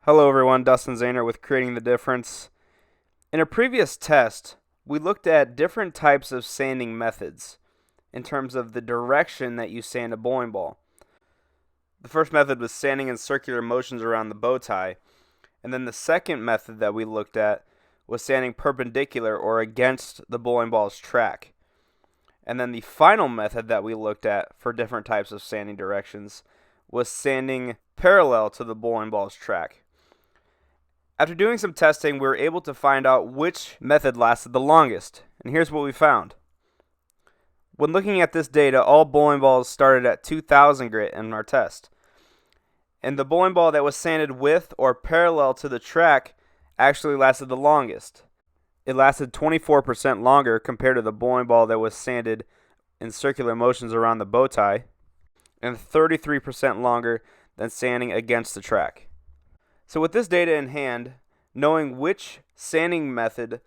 Hello everyone, Dustin Zahner with Creating the Difference. In a previous test, we looked at different types of sanding methods in terms of the direction that you sand a bowling ball. The first method was sanding in circular motions around the bow tie, and then the second method that we looked at was sanding perpendicular or against the bowling ball's track. And then the final method that we looked at for different types of sanding directions was sanding parallel to the bowling ball's track. After doing some testing, we were able to find out which method lasted the longest, and here's what we found. When looking at this data, all bowling balls started at 2000 grit in our test, and the bowling ball that was sanded with or parallel to the track actually lasted the longest. It lasted 24% longer compared to the bowling ball that was sanded in circular motions around the bow tie, and 33% longer than sanding against the track. So with this data in hand, knowing which sanding method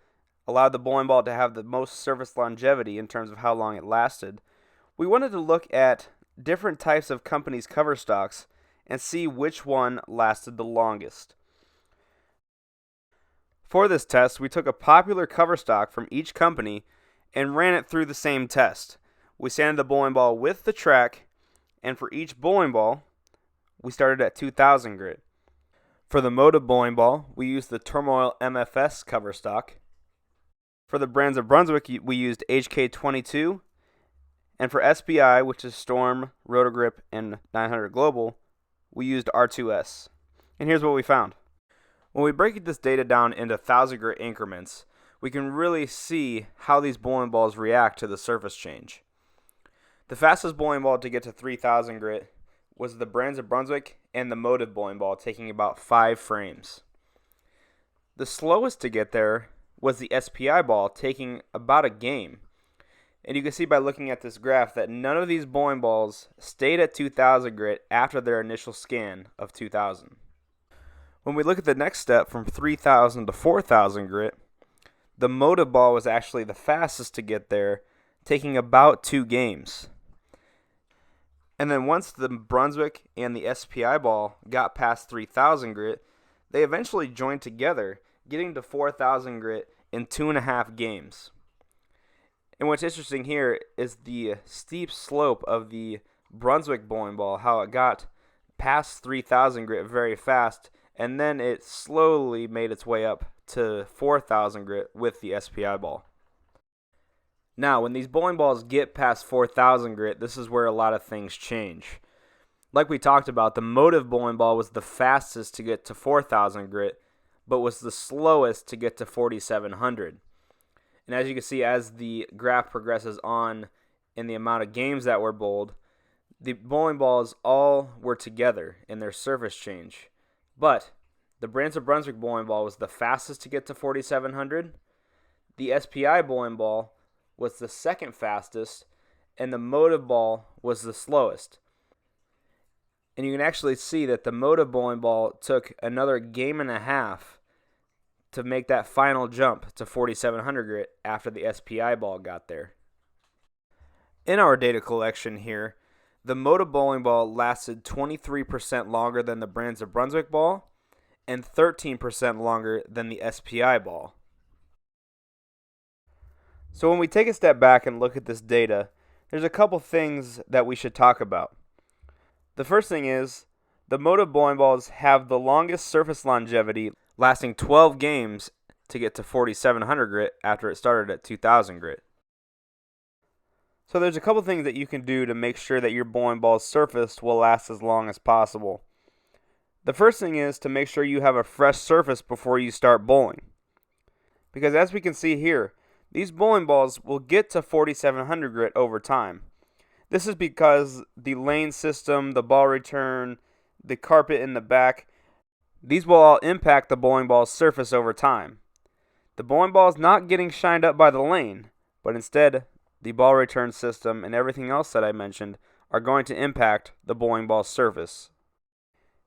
allowed the bowling ball to have the most surface longevity in terms of how long it lasted, we wanted to look at different types of companies' cover stocks and see which one lasted the longest. For this test, we took a popular cover stock from each company and ran it through the same test. We sanded the bowling ball with the track, and for each bowling ball, we started at 2000 grit. For the Motiv bowling ball, we used the Turmoil MFS cover stock. For the brands of Brunswick, we used HK22. And for SBI, which is Storm, Rotogrip, and 900 Global, we used R2S. And here's what we found. When we break this data down into 1000 grit increments, we can really see how these bowling balls react to the surface change. The fastest bowling ball to get to 3000 grit was the brands of Brunswick and the Motiv bowling ball, taking about 5 frames. The slowest to get there was the SPI ball, taking about a game. And you can see by looking at this graph that none of these bowling balls stayed at 2000 grit after their initial scan of 2000. When we look at the next step from 3000 to 4000 grit, the Motiv ball was actually the fastest to get there, taking about 2 games. And then once the Brunswick and the SPI ball got past 3000 grit, they eventually joined together, getting to 4000 grit in 2.5 games. And what's interesting here is the steep slope of the Brunswick bowling ball, how it got past 3000 grit very fast, and then it slowly made its way up to 4000 grit with the SPI ball. Now, when these bowling balls get past 4000 grit, this is where a lot of things change. Like we talked about, the Motiv bowling ball was the fastest to get to 4000 grit, but was the slowest to get to 4700. And as you can see, as the graph progresses on in the amount of games that were bowled, the bowling balls all were together in their surface change. But the brands of Brunswick bowling ball was the fastest to get to 4700. The SPI bowling ball was the second fastest, and the Motiv ball was the slowest. And you can actually see that the Motiv bowling ball took another game and a half to make that final jump to 4700 grit after the SPI ball got there. In our data collection here, the Motiv bowling ball lasted 23% longer than the brands of Brunswick ball and 13% longer than the SPI ball. So when we take a step back and look at this data, there's a couple things that we should talk about. The first thing is the Motiv bowling balls have the longest surface longevity, lasting 12 games to get to 4700 grit after it started at 2000 grit. So there's a couple things that you can do to make sure that your bowling ball's surface will last as long as possible. The first thing is to make sure you have a fresh surface before you start bowling. Because as we can see here, these bowling balls will get to 4700 grit over time. This is because the lane system, the ball return, the carpet in the back, these will all impact the bowling ball's surface over time. The bowling ball is not getting shined up by the lane, but instead the ball return system and everything else that I mentioned are going to impact the bowling ball's surface.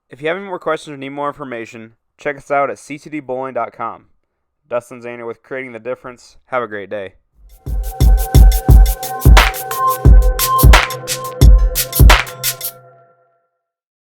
If you have any more questions or need more information, check us out at ctdbowling.com. Dustin Zahner with Creating the Difference. Have a great day.